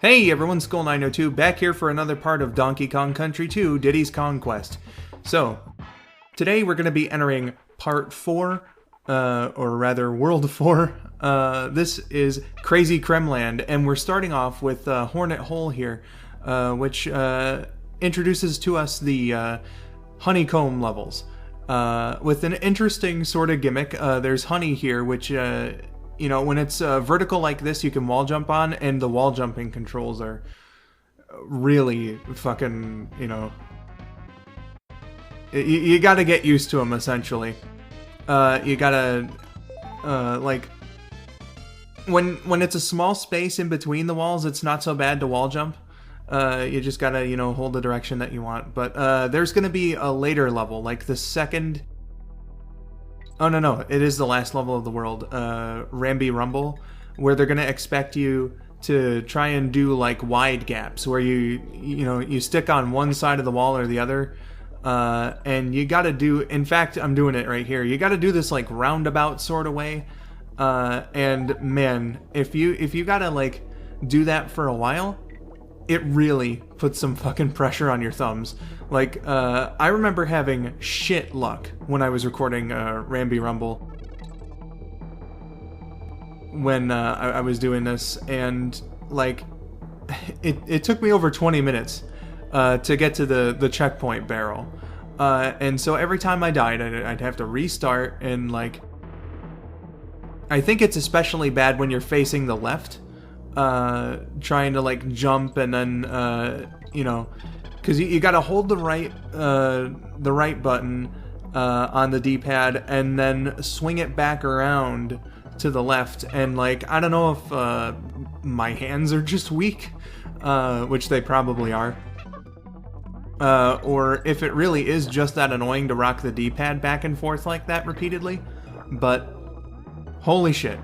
Hey everyone, Skull902 back here for another part of Donkey Kong Country 2, Diddy's Conquest. So, today we're going to be entering Part 4, or rather World 4. This is Crazy Kremland, and we're starting off with Hornet Hole here, which introduces to us the honeycomb levels. With an interesting sort of gimmick. There's honey here, which... you know, when it's vertical like this, you can wall jump on, and the wall jumping controls are really fucking, you know... You gotta get used to them, essentially. You gotta, like... When it's a small space in between the walls, it's not so bad to wall jump. You just gotta, you know, hold the direction that you want. But there's gonna be a later level, like the second... Oh, no, it is the last level of the world, Ramby Rumble, where they're going to expect you to try and do, like, wide gaps, where you stick on one side of the wall or the other, and you got to do, in fact, I'm doing it right here, you got to do this, like, roundabout sort of way, and, man, if you got to, like, do that for a while, it really puts some fucking pressure on your thumbs. Like, I remember having shit luck when I was recording Ramby Rumble. When I was doing this, and, like, it took me over 20 minutes to get to the checkpoint barrel. And so every time I died, I'd have to restart, and, like... I think it's especially bad when you're facing the left. Trying to, like, jump and then, you know, because you gotta hold the right button on the D-pad and then swing it back around to the left, and, like, I don't know if my hands are just weak, which they probably are, or if it really is just that annoying to rock the D-pad back and forth like that repeatedly, but holy shit,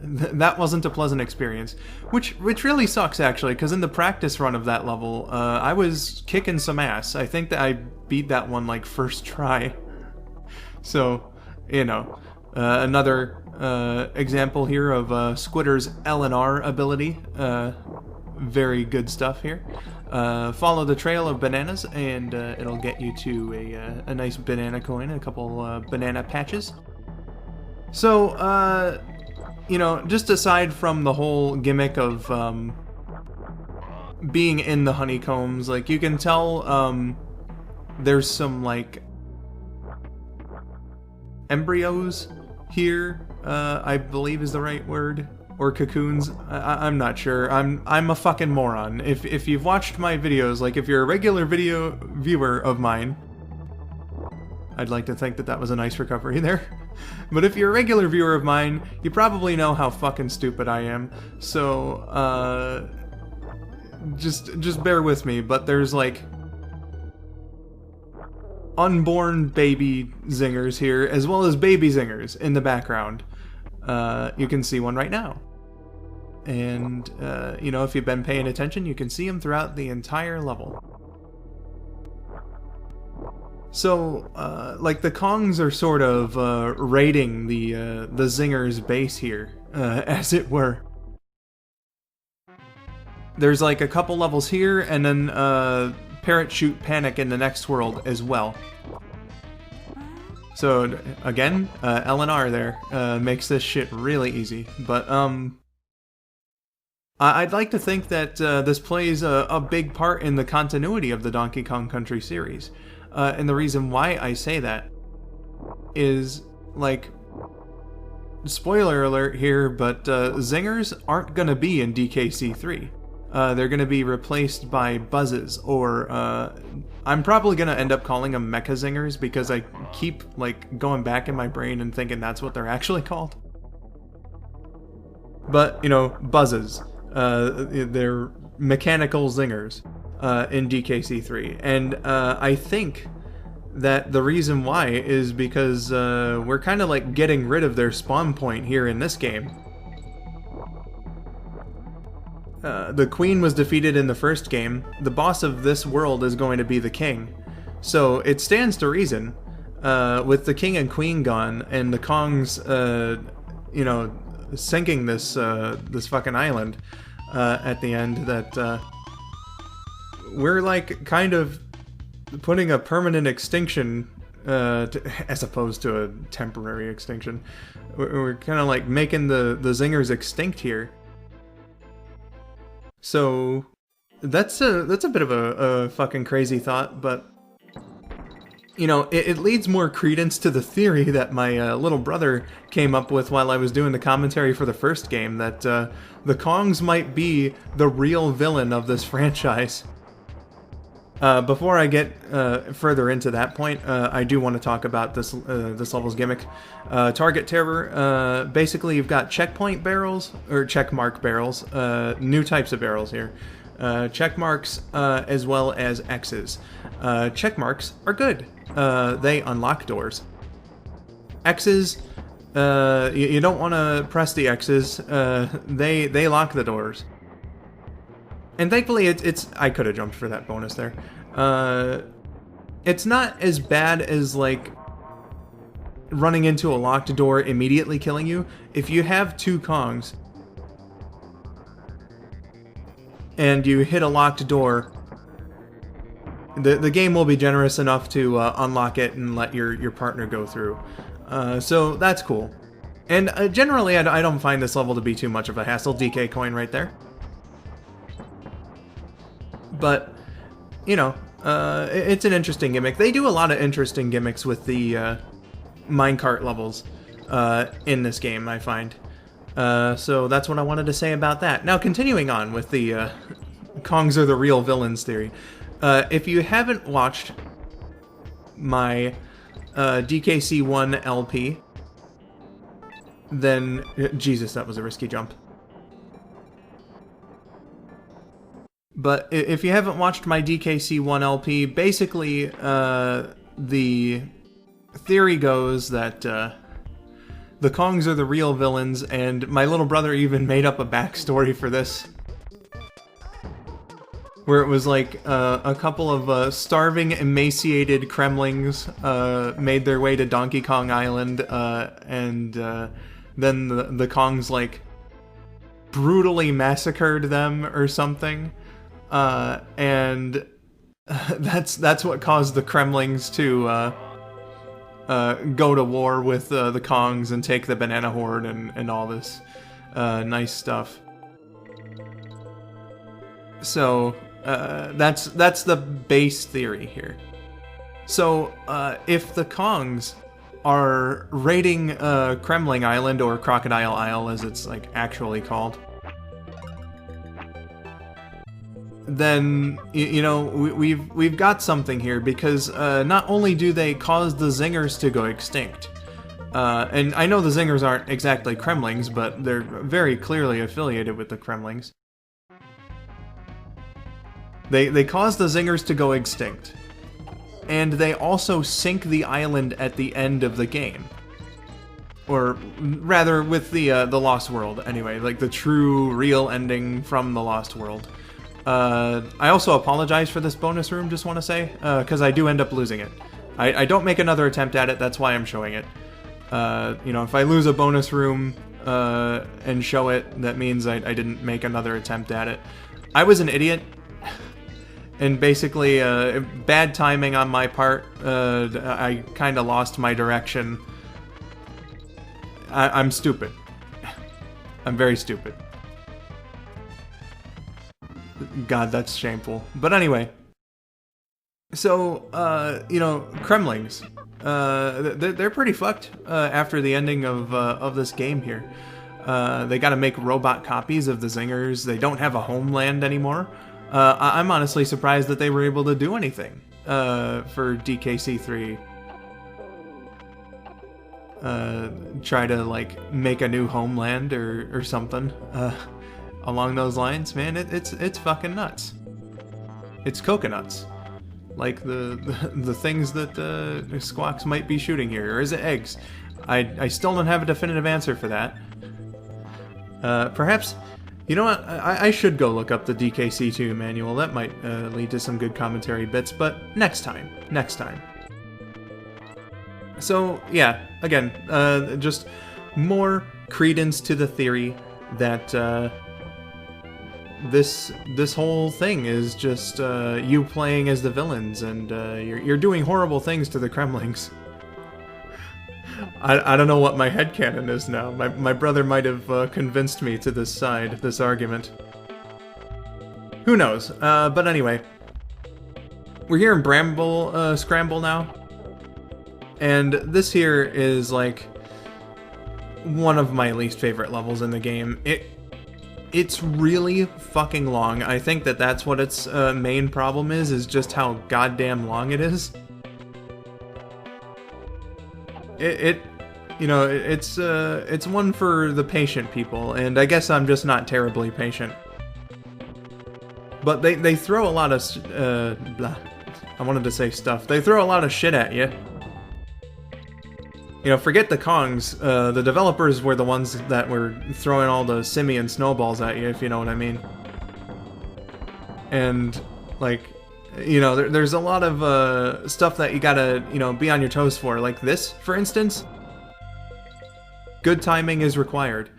that wasn't a pleasant experience, which really sucks, actually, because in the practice run of that level, I was kicking some ass. I think that I beat that one, like, first try. So, you know, another example here of Squitter's L&R ability. Very good stuff here. Follow the trail of bananas, and it'll get you to a nice banana coin, a couple banana patches. So, you know, just aside from the whole gimmick of being in the honeycombs, like, you can tell there's some, like, embryos here, I believe is the right word, or cocoons. I'm not sure. I'm a fucking moron. If you've watched my videos, like, if you're a regular video viewer of mine, I'd like to think that was a nice recovery there. But if you're a regular viewer of mine, you probably know how fucking stupid I am. So, just bear with me. But there's, like, unborn baby zingers here, as well as baby zingers in the background. You can see one right now. And, you know, if you've been paying attention, you can see them throughout the entire level. So, like, the Kongs are sort of raiding the Zinger's base here, as it were. There's, like, a couple levels here, and then Parrot Shoot Panic in the next world as well. So, again, L&R there makes this shit really easy. But, I'd like to think that this plays a big part in the continuity of the Donkey Kong Country series. And the reason why I say that is, like, spoiler alert here, but Zingers aren't going to be in DKC3. They're going to be replaced by Buzzes, or I'm probably going to end up calling them Mecha Zingers, because I keep, like, going back in my brain and thinking that's what they're actually called. But, you know, Buzzes. They're mechanical Zingers. In DKC3, and I think that the reason why is because we're kind of, like, getting rid of their spawn point here in this game. The Queen was defeated in the first game. The boss of this world is going to be the King, so it stands to reason, with the King and Queen gone, and the Kongs, you know, sinking this fucking island, at the end that we're like kind of putting a permanent extinction as opposed to a temporary extinction. We're kind of like making the zingers extinct here. So that's a bit of a fucking crazy thought, but you know, it leads more credence to the theory that my little brother came up with while I was doing the commentary for the first game, that the Kongs might be the real villain of this franchise. Before I get further into that point, I do want to talk about this level's gimmick. Target terror. Basically, you've got checkpoint barrels, or checkmark barrels, new types of barrels here. Check marks as well as X's. Check marks are good. They unlock doors. X's, you don't want to press the X's. They lock the doors. And thankfully, it's I could have jumped for that bonus there. It's not as bad as like running into a locked door immediately killing you. If you have two Kongs and you hit a locked door, the game will be generous enough to unlock it and let your partner go through. So that's cool. And generally, I don't find this level to be too much of a hassle. DK coin right there. But, you know, it's an interesting gimmick. They do a lot of interesting gimmicks with the minecart levels in this game, I find. So that's what I wanted to say about that. Now, continuing on with the Kongs are the real villains theory. If you haven't watched my DKC1 LP, then... Jesus, that was a risky jump. But if you haven't watched my DKC1 LP, basically, the theory goes that the Kongs are the real villains, and my little brother even made up a backstory for this. Where it was like a couple of starving, emaciated Kremlings made their way to Donkey Kong Island, and then the Kongs like brutally massacred them or something. And that's what caused the Kremlings to go to war with the Kongs and take the Banana Horde and all this nice stuff. So that's the base theory here. So if the Kongs are raiding Kremling Island, or Crocodile Isle as it's like actually called, then you know we've got something here, because not only do they cause the zingers to go extinct, and I know the zingers aren't exactly Kremlings, but they're very clearly affiliated with the Kremlings. They cause the zingers to go extinct, and they also sink the island at the end of the game, or rather with the Lost World anyway, like the true real ending from the Lost World. I also apologize for this bonus room, just want to say, because I do end up losing it. I don't make another attempt at it, that's why I'm showing it. You know, if I lose a bonus room and show it, that means I didn't make another attempt at it. I was an idiot, and basically, bad timing on my part. I kind of lost my direction. I'm stupid. I'm very stupid. God, that's shameful. But anyway, so, you know, Kremlings, they're pretty fucked after the ending of this game here. They gotta make robot copies of the zingers. They don't have a homeland anymore. I'm honestly surprised that they were able to do anything for DKC3. Try to, like, make a new homeland or something. Along those lines, man, it's fucking nuts. It's coconuts, like the things that Squawks might be shooting here, or is it eggs? I still don't have a definitive answer for that. Perhaps, you know what? I should go look up the DKC2 manual. That might lead to some good commentary bits, but next time. So yeah, again, just more credence to the theory that this whole thing is just you playing as the villains, and you're doing horrible things to the Kremlings. I don't know what my headcanon is now. My brother might have convinced me to this side, this argument. Who knows? But anyway, we're here in Bramble Scramble now, and this here is like one of my least favorite levels in the game. It's really fucking long. I think that's what its main problem is just how goddamn long it is. It's one for the patient people, and I guess I'm just not terribly patient. But they throw a lot of I wanted to say stuff. They throw a lot of shit at you. You know, forget the Kongs. The developers were the ones that were throwing all the simian snowballs at you, if you know what I mean. And, like, you know, there's a lot of stuff that you gotta, you know, be on your toes for. Like this, for instance. Good timing is required.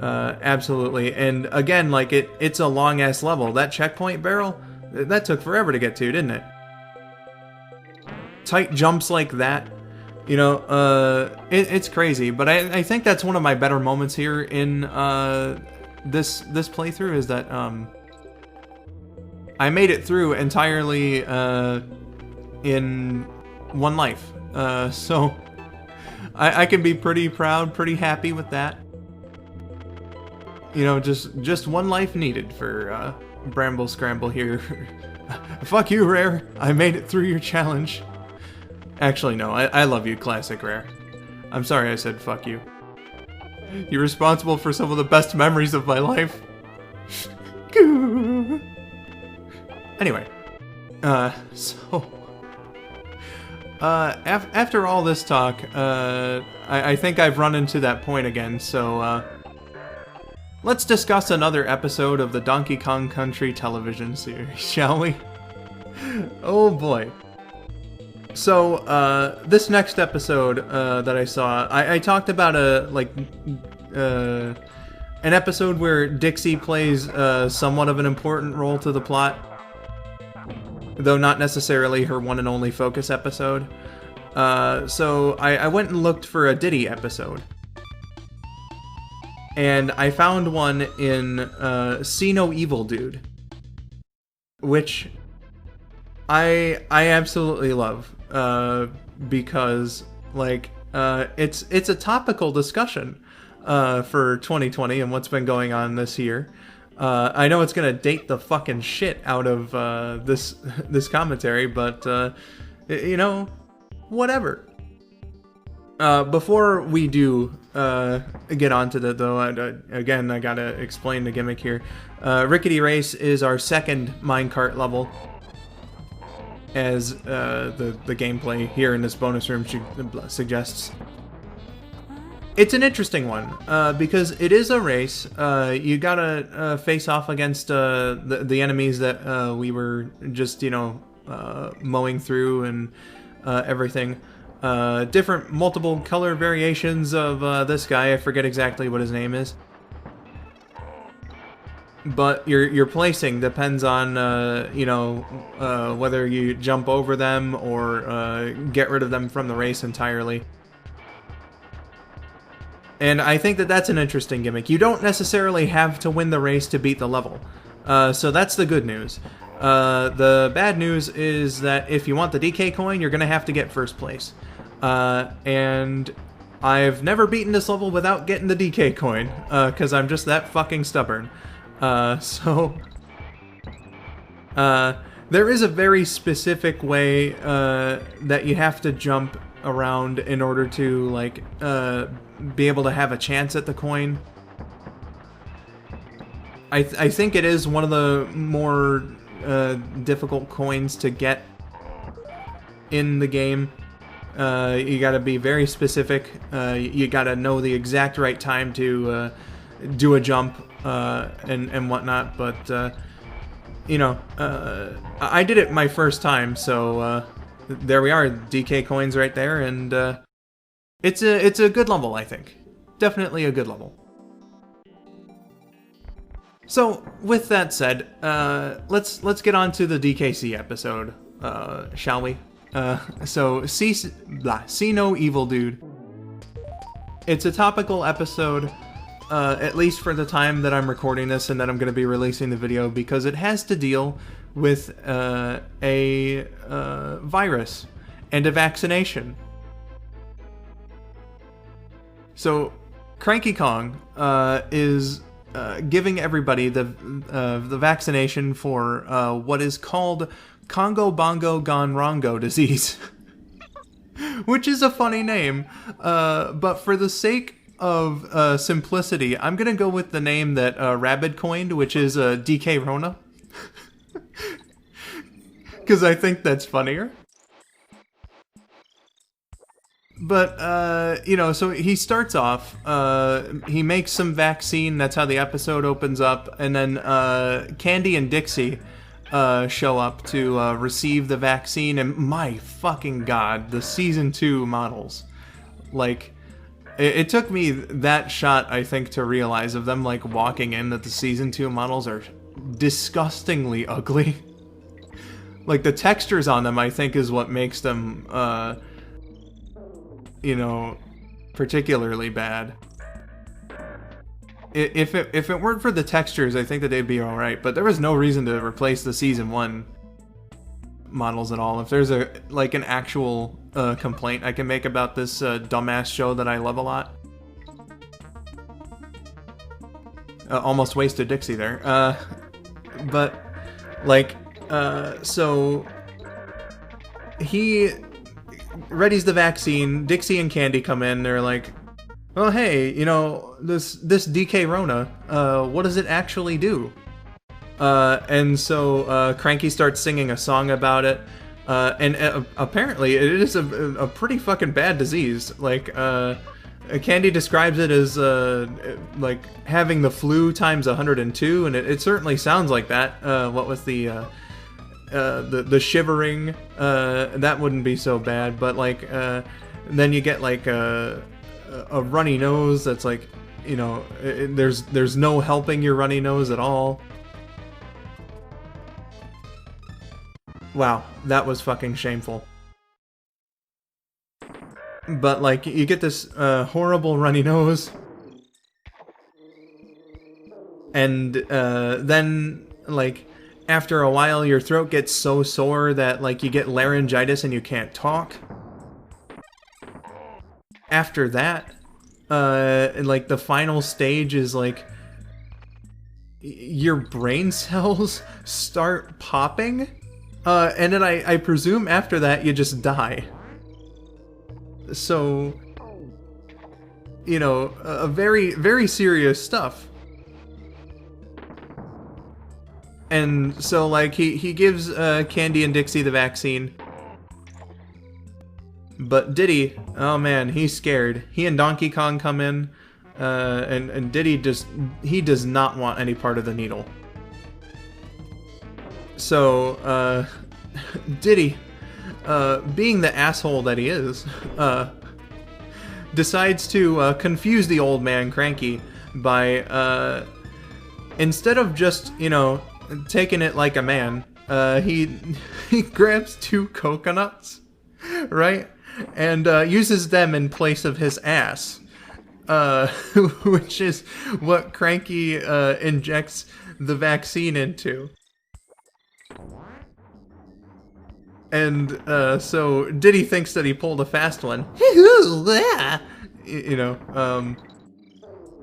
Absolutely. And again, like, it's a long-ass level. That checkpoint barrel, that took forever to get to, didn't it? Tight jumps like that. You know, it's crazy, but I think that's one of my better moments here in this playthrough is that I made it through entirely in one life. So I can be pretty proud, pretty happy with that. You know, just one life needed for Bramble Scramble here. Fuck you, Rare. I made it through your challenge. Actually, no, I love you, Classic Rare. I'm sorry I said fuck you. You're responsible for some of the best memories of my life. Anyway, after all this talk, I think I've run into that point again, so, let's discuss another episode of the Donkey Kong Country television series, shall we? Oh boy. So, this next episode that I saw, I talked about an episode where Dixie plays somewhat of an important role to the plot, though not necessarily her one and only focus episode. So I went and looked for a Diddy episode, and I found one in See No Evil Dude, which I absolutely love. Because like it's a topical discussion for 2020 and what's been going on this year. I know it's gonna date the fucking shit out of this commentary, but you know, whatever. Before we do get onto that, though, again I gotta explain the gimmick here. Rickety Race is our second minecart level, as the gameplay here in this bonus room suggests. It's an interesting one, because it is a race. You gotta face off against the enemies that we were just, you know, mowing through and everything. Different multiple color variations of this guy. I forget exactly what his name is. But your placing depends on, you know, whether you jump over them or get rid of them from the race entirely. And I think that's an interesting gimmick. You don't necessarily have to win the race to beat the level. So that's the good news. The bad news is that if you want the DK coin, you're going to have to get first place. And I've never beaten this level without getting the DK coin, because I'm just that fucking stubborn. There is a very specific way that you have to jump around in order to, like, be able to have a chance at the coin. I think it is one of the more difficult coins to get in the game. You gotta be very specific. You gotta know the exact right time to do a jump and whatnot, but you know, I did it my first time, so there we are, DK coins right there, and it's a good level, I think. Definitely a good level. So, with that said, let's get on to the DKC episode, shall we? So, see no evil, dude. It's a topical episode, at least for the time that I'm recording this and that I'm going to be releasing the video, because it has to deal with a virus and a vaccination. So, Cranky Kong is giving everybody the vaccination for what is called Congo Bongo Gone Rongo disease, which is a funny name. But for the sake of simplicity, I'm gonna go with the name that Rabbit coined, which is dkrona, because I think that's funnier. But, you know, so he starts off, he makes some vaccine, that's how the episode opens up, and then Candy and Dixie show up to receive the vaccine, and my fucking god, the Season 2 models. Like, it took me that shot, I think, to realize of them, like, walking in that the Season 2 models are disgustingly ugly. Like, the textures on them, I think, is what makes them, you know, particularly bad. If it weren't for the textures, I think that they'd be alright, but there was no reason to replace the Season 1 models at all. If there's an actual complaint I can make about this dumbass show that I love a lot. Almost wasted Dixie there. But, like, so he readies the vaccine. Dixie and Candy come in. They're like, "Oh, hey, you know, this dkrona, what does it actually do?" And so Cranky starts singing a song about it. And apparently it is a pretty fucking bad disease. Like, Candy describes it as like having the flu times 102, and it certainly sounds like that. What with the shivering, that wouldn't be so bad, but like then you get like a runny nose that's like, you know, there's no helping your runny nose at all. Wow, that was fucking shameful. But like, you get this horrible runny nose, and then like after a while your throat gets so sore that like you get laryngitis and you can't talk. After that, like the final stage is like your brain cells start popping, and then I presume after that you just die. So, you know, very, very serious stuff. And so, like, he gives Candy and Dixie the vaccine. But Diddy, oh man, he's scared. He and Donkey Kong come in, and Diddy he does not want any part of the needle. So, Diddy, being the asshole that he is, decides to confuse the old man Cranky by, instead of just, you know, taking it like a man, he grabs 2 coconuts, right? And uses them in place of his ass, which is what Cranky injects the vaccine into. And so Diddy thinks that he pulled a fast one. You know,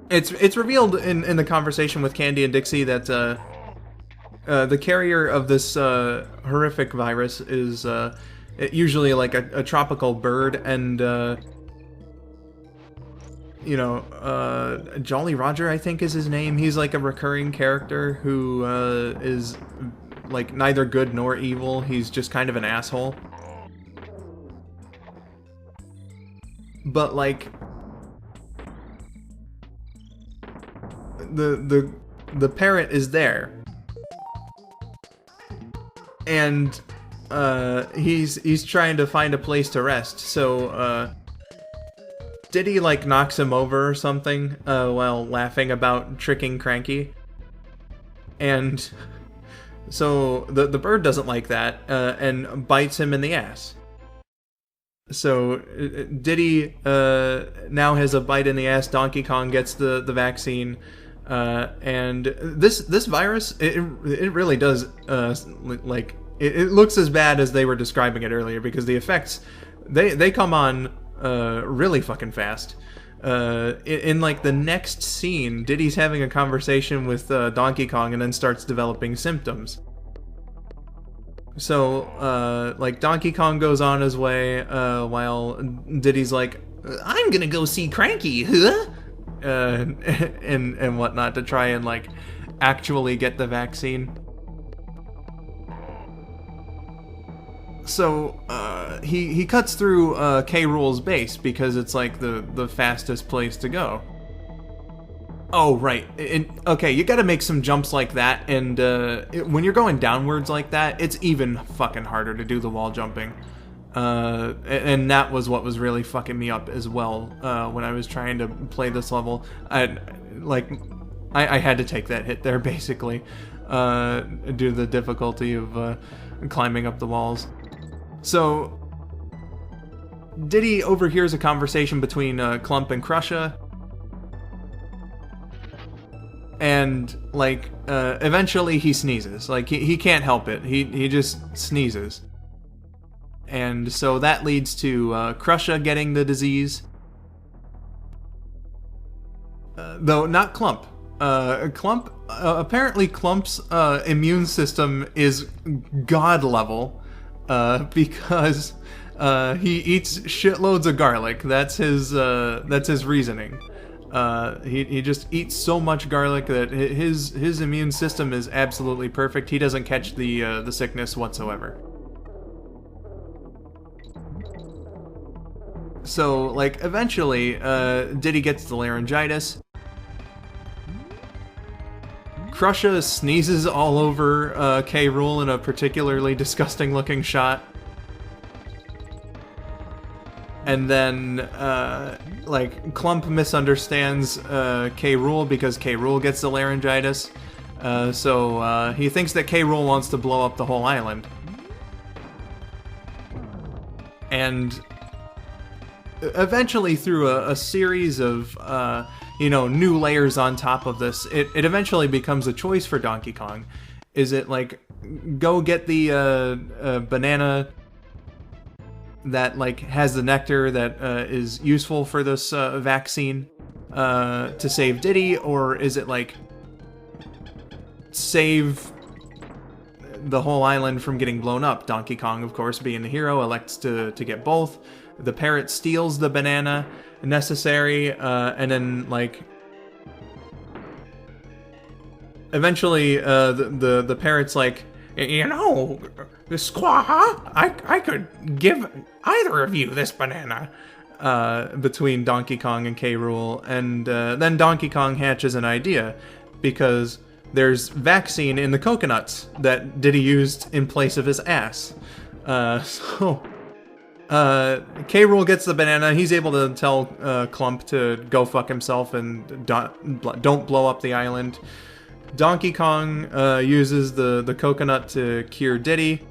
it's revealed in the conversation with Candy and Dixie that the carrier of this horrific virus is usually like a tropical bird, and you know, Jolly Roger, I think is his name. He's like a recurring character who is like neither good nor evil. He's just kind of an asshole. But like the parrot is there, and he's trying to find a place to rest. So Diddy like knocks him over or something while laughing about tricking Cranky. And so the bird doesn't like that and bites him in the ass. So Diddy now has a bite in the ass. Donkey Kong gets the vaccine, and this virus it really does like it looks as bad as they were describing it earlier, because the effects they come on really fucking fast. In like the next scene, Diddy's having a conversation with Donkey Kong and then starts developing symptoms. So, like, Donkey Kong goes on his way, while Diddy's like, I'm gonna go see Cranky, huh? And whatnot, to try and, like, actually get the vaccine. So, he cuts through, K. Rool's base, because it's, like, the fastest place to go. Oh, right. Okay, you gotta make some jumps like that, and when you're going downwards like that, it's even fucking harder to do the wall jumping. And that was what was really fucking me up as well, when I was trying to play this level. I had to take that hit there, basically, due to the difficulty of climbing up the walls. So, Diddy overhears a conversation between Clump and Crusha. And, like, eventually he sneezes. Like, he can't help it. He just sneezes. And so that leads to Crusha getting the disease. Though, not Clump. Apparently Clump's immune system is god level. Because he eats shitloads of garlic. That's his reasoning. He just eats so much garlic that his immune system is absolutely perfect. He doesn't catch the sickness whatsoever. So, like, eventually, Diddy gets the laryngitis. Crusha sneezes all over K. Rool in a particularly disgusting looking shot. And then, like, Clump misunderstands K. Rool because K. Rool gets the laryngitis. So he thinks that K. Rool wants to blow up the whole island. And eventually, through a series of, new layers on top of this, it eventually becomes a choice for Donkey Kong. Is it, like, go get the banana that, like, has the nectar that is useful for this vaccine to save Diddy, or is it, like, save the whole island from getting blown up? Donkey Kong, of course, being the hero, elects to get both. The parrot steals the banana necessary, and then, like, eventually the parrot's like, Squaw, I could give either of you this banana, between Donkey Kong and K. Rool, and then Donkey Kong hatches an idea, because there's vaccine in the coconuts that Diddy used in place of his ass. So K. Rool gets the banana. He's able to tell Clump to go fuck himself and don't blow up the island. Donkey Kong uses the coconut to cure Diddy.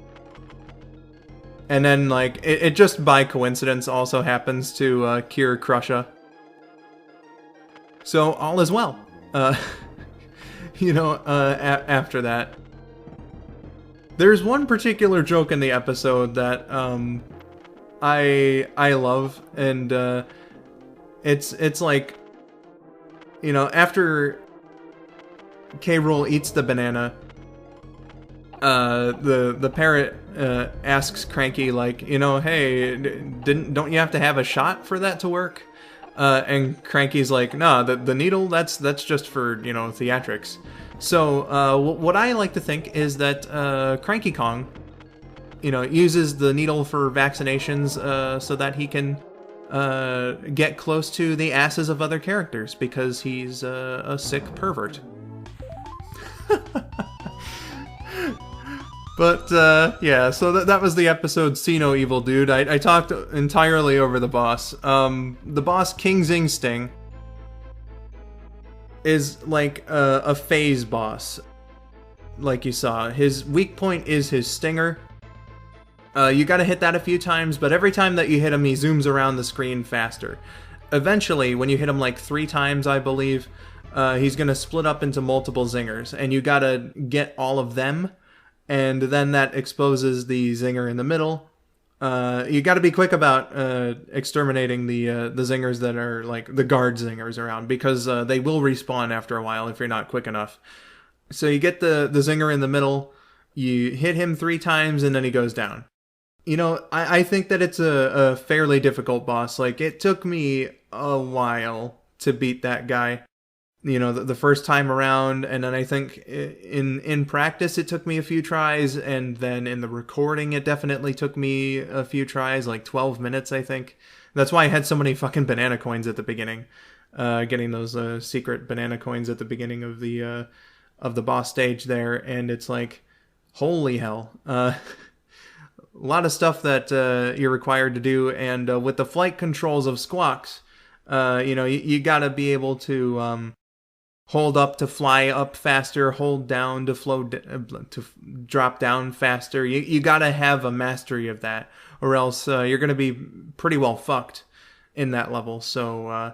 And then, like, it just by coincidence also happens to cure Crusha. So, all is well. After that. There's one particular joke in the episode that I love, and it's like, after K. Rool eats the banana, the parrot asks Cranky, like, hey, don't you have to have a shot for that to work? And Cranky's like, nah, the needle, that's just for, theatrics. So what I like to think is that Cranky Kong, uses the needle for vaccinations so that he can get close to the asses of other characters, because he's a sick pervert. But, so that was the episode See No Evil Dude. I talked entirely over the boss. The boss, King Zing Sting, is like a phase boss. like you saw. His weak point is his stinger. You gotta hit that a few times, but every time that you hit him, he zooms around the screen faster. Eventually, when you hit him like 3 times, I believe, he's gonna split up into multiple zingers, and you gotta get all of them, and then that exposes the zinger in the middle. You gotta be quick about exterminating the zingers that are like the guard zingers around, because they will respawn after a while if you're not quick enough. So you get the zinger in the middle, you hit him 3 times, and then he goes down. You know, I think that it's a fairly difficult boss. Like, it took me a while to beat that guy, you know, the first time around, and then I think in practice it took me a few tries, and then in the recording it definitely took me a few tries, like 12 minutes, I think. That's why I had so many fucking banana coins at the beginning, getting those secret banana coins at the beginning of the boss stage there, and it's like, holy hell. A lot of stuff that you're required to do, and with the flight controls of Squawks, you know, you gotta be able to hold up to fly up faster, hold down to to drop down faster. You gotta have a mastery of that, or else you're gonna be pretty well fucked in that level. So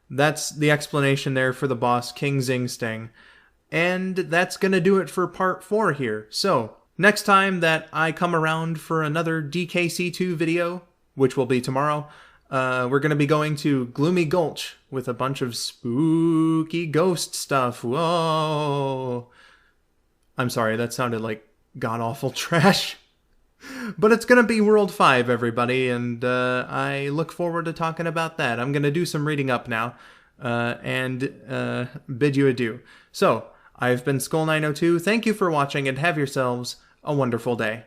that's the explanation there for the boss, King Zing Sting. And that's gonna do it for part 4 here. So next time that I come around for another DKC2 video, which will be tomorrow, we're going to be going to Gloomy Gulch with a bunch of spooky ghost stuff. Whoa! I'm sorry, that sounded like god-awful trash. But it's going to be World 5, everybody, and I look forward to talking about that. I'm going to do some reading up now, and bid you adieu. So, I've been Skull902. Thank you for watching, and have yourselves a wonderful day.